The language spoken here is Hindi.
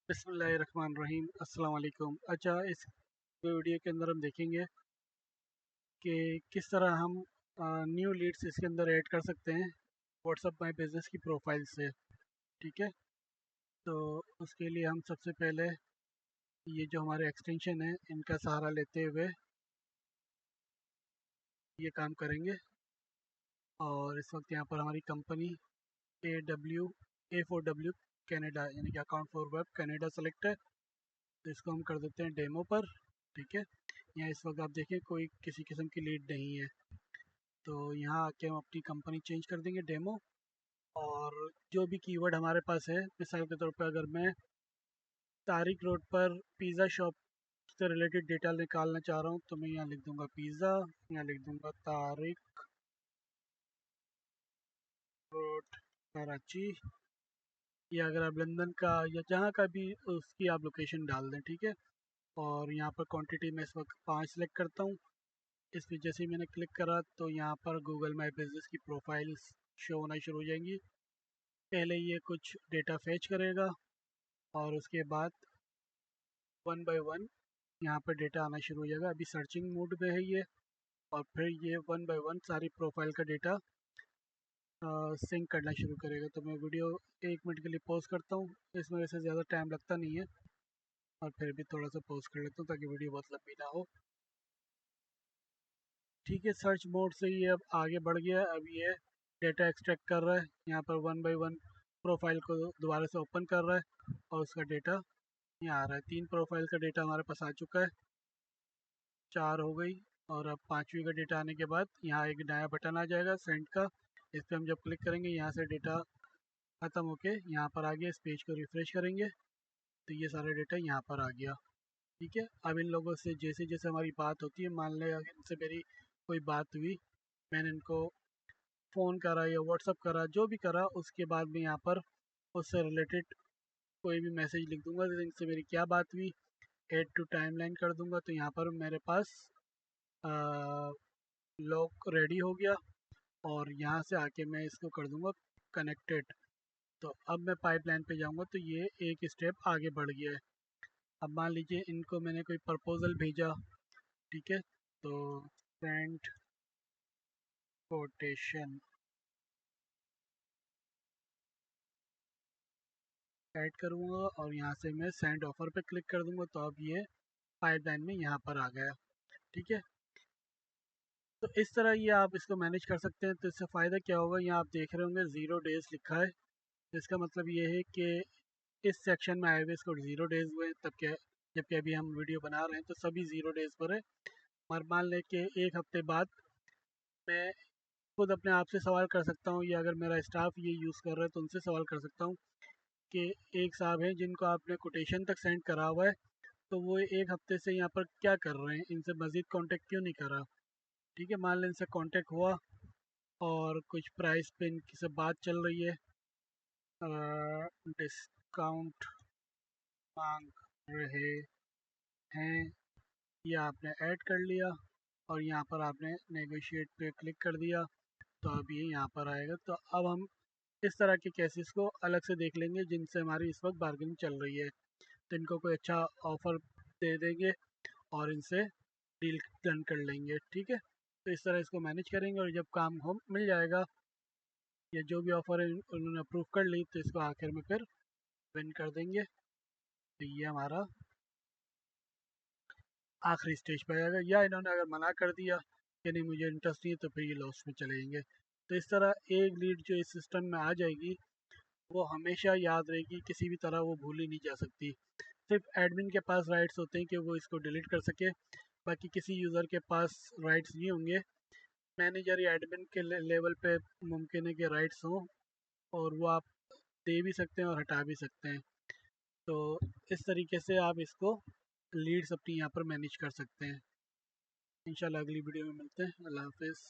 बिस्मिल्लाहिर्रहमानिर्रहीम अस्सलाम वालेकुम। अच्छा, इस वीडियो के अंदर हम देखेंगे कि किस तरह हम न्यू लीड्स इसके अंदर ऐड कर सकते हैं व्हाट्सअप माई बिज़नेस की प्रोफाइल से। ठीक है, तो उसके लिए हम सबसे पहले ये जो हमारे एक्सटेंशन है इनका सहारा लेते हुए ये काम करेंगे। और इस वक्त यहाँ पर हमारी कंपनी A4W कनाडा यानी कि account for web Canada select है, तो इसको हम कर देते हैं डेमो पर। ठीक है, यहाँ इस वक्त आप देखें कोई किसी किस्म की लीड नहीं है, तो यहाँ आके हम अपनी कंपनी चेंज कर देंगे डेमो। और जो भी कीवर्ड हमारे पास है, मिसाल के तौर पर अगर मैं तारिक रोड पर पिज़्ज़ा शॉप से रिलेटेड डेटा निकालना चाह रहा हूँ तो मैं यहाँ लिख दूँगा पिज़्ज़ा, यहाँ लिख दूँगा तारिक रोड कराची, या अगर आप लंदन का या जहाँ का भी उसकी आप लोकेशन डाल दें। ठीक है, और यहाँ पर क्वांटिटी में इस वक्त 5 सेलेक्ट करता हूँ। इस पर जैसे ही मैंने क्लिक करा तो यहाँ पर गूगल माई बिज़नेस की प्रोफाइल्स शो होना शुरू हो जाएंगी। पहले ये कुछ डेटा फैच करेगा और उसके बाद वन बाय वन यहाँ पर डेटा आना शुरू हो जाएगा। अभी सर्चिंग मोड में है ये, और फिर ये वन बाय वन सारी प्रोफाइल का डेटा सिंक करना शुरू करेगा। तो मैं वीडियो 1 मिनट के लिए पॉज करता हूँ, इसमें वैसे ज़्यादा टाइम लगता नहीं है, और फिर भी थोड़ा सा पॉज कर लेता हूँ ताकि वीडियो बहुत लंबी ना हो। ठीक है, सर्च मोड से ये अब आगे बढ़ गया है। अब ये डेटा एक्सट्रैक्ट कर रहा है, यहाँ पर वन बाय वन प्रोफाइल को दोबारा से ओपन कर रहा है और उसका डेटा यहाँ आ रहा है। 3 प्रोफाइल का डेटा हमारे पास आ चुका है, 4 हो गई, और अब 5वीं का डेटा आने के बाद यहाँ एक नया बटन आ जाएगा सेंड का। इस पर हम जब क्लिक करेंगे यहाँ से डेटा ख़त्म होके यहाँ पर आ गया। इस पेज को रिफ़्रेश करेंगे तो ये सारा डेटा यहाँ पर आ गया। ठीक है, अब इन लोगों से जैसे जैसे हमारी बात होती है, मान लें इनसे मेरी कोई बात हुई, मैंने इनको फ़ोन करा या व्हाट्सअप करा, जो भी करा, उसके बाद मैं यहाँ पर उससे रिलेटेड कोई भी मैसेज लिख दूंगा तो इनसे मेरी क्या बात हुई, ऐड टू टाइमलाइन कर दूंगा, तो यहाँ पर मेरे पास लॉग रेडी हो गया। और यहाँ से आके मैं इसको कर दूंगा कनेक्टेड। तो अब मैं पाइपलाइन पे जाऊंगा तो ये एक स्टेप आगे बढ़ गया है। अब मान लीजिए इनको मैंने कोई प्रपोज़ल भेजा। ठीक है, तो सेंड कोटेशन ऐड करूँगा और यहाँ से मैं सेंड ऑफर पे क्लिक कर दूँगा, तो अब ये पाइपलाइन में यहाँ पर आ गया। ठीक है, तो इस तरह ये आप इसको मैनेज कर सकते हैं। तो इससे फ़ायदा क्या होगा, यहाँ आप देख रहे होंगे 0 डेज़ लिखा है, तो इसका मतलब ये है कि इस सेक्शन में आए हुए इसको 0 डेज़ हुए, तब क्या, जबकि अभी हम वीडियो बना रहे हैं तो सभी 0 डेज़ पर है। और मान लें कि 1 हफ्ते बाद मैं खुद अपने आप से सवाल कर सकता हूँ, या अगर मेरा स्टाफ ये यूज़ कर रहा है तो उनसे सवाल कर सकता हूँ कि एक साहब हैं जिनको आपने कोटेशन तक सेंड करा हुआ है, तो वो 1 हफ्ते से यहाँ पर क्या कर रहे हैं, इनसे मज़ीद कांटेक्ट क्यों नहीं करा। ठीक है, मान लें इनसे कांटेक्ट हुआ और कुछ प्राइस पे इनकी से बात चल रही है, डिस्काउंट मांग रहे हैं, ये आपने ऐड कर लिया और यहाँ पर आपने नेगोशिएट पे क्लिक कर दिया, तो अब ये यहाँ पर आएगा। तो अब हम इस तरह के केसेस को अलग से देख लेंगे जिनसे हमारी इस वक्त बार्गेनिंग चल रही है, तो इनको कोई अच्छा ऑफ़र दे देंगे और इनसे डील डन कर लेंगे। ठीक है, तो इस तरह इसको मैनेज करेंगे, और जब काम हो मिल जाएगा या जो भी ऑफ़र है उन्होंने अप्रूव कर ली, तो इसको आखिर में फिर विन कर देंगे। तो ये हमारा आखिरी स्टेज पे आएगा, या इन्होंने अगर मना कर दिया कि नहीं मुझे इंटरेस्ट नहीं है, तो फिर ये लॉस में चले जाएंगे। तो इस तरह एक लीड जो इस सिस्टम में आ जाएगी वो हमेशा याद रहेगी, किसी भी तरह वो भूली नहीं जा सकती। सिर्फ एडमिन के पास राइट्स होते हैं कि वो इसको डिलीट कर सके, बाकी किसी यूज़र के पास राइट्स नहीं होंगे। मैनेजर या एडमिन के लेवल पे मुमकिन है कि राइट्स हों, और वो आप दे भी सकते हैं और हटा भी सकते हैं। तो इस तरीके से आप इसको लीड्स अपनी यहाँ पर मैनेज कर सकते हैं। इंशाल्लाह अगली वीडियो में मिलते हैं। अल्लाह हाफिज़।